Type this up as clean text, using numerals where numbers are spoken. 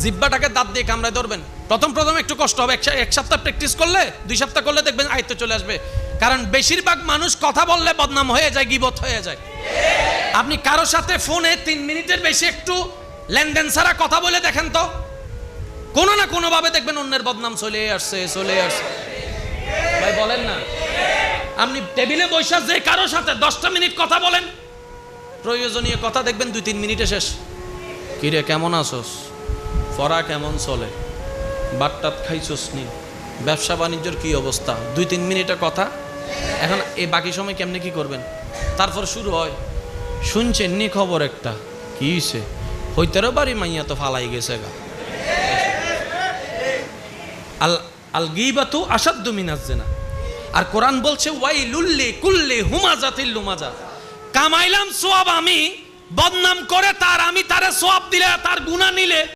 জিহ্বাটাকে দাঁত দিয়ে কামড়ায় ধরবেন। প্রথম একটু কষ্ট হবে, এক সপ্তাহ প্র্যাকটিস করলে, 2 সপ্তাহ করলে দেখবেন আয়ত্তে চলে আসবে। কারণ বেশিরভাগ মানুষ কথা বললে বদনাম হয়ে যায়, গীবত হয়ে যায়। আপনি কারো সাথে ফোনে 3 মিনিটের বেশি একটু লেনদেন ছাড়া কথা বলে দেখেন তো, কোনো না কোনো ভাবে দেখবেন অন্যের বদনাম চলে আসছে। ভাই বলেন না, আপনি টেবিলে বসে যে কারো সাথে 10টা মিনিট কথা বলেন, প্রয়োজনীয় কথা দেখবেন 2-3 মিনিটে শেষ। কিরে কেমন আছোস, পড়া কেমন চলে, বাট্টাত খাইছোস নি, ব্যবসা বাণিজ্যের কি অবস্থা, 2-3 মিনিটের কথা। এখন এই বাকি সময় কেমনে কি করবেন? তারপর শুরু হয়, শুনছেন নি খবর একটা, কি হইছে, হইতেরও বাড়ি মাইয়া তো ফালাই গেছে গা। আল গীবাতু আসাদ্দু মিনাজ জিনা। আর কোরআন বলছে ওয়াইলুল লিকুল্লি হুমাজাতিল লুমাজা। কামাইলাম সওয়াব আমি, বদনাম করে আমি তারে সওয়াব দিলে, তার গুনাহ নিলে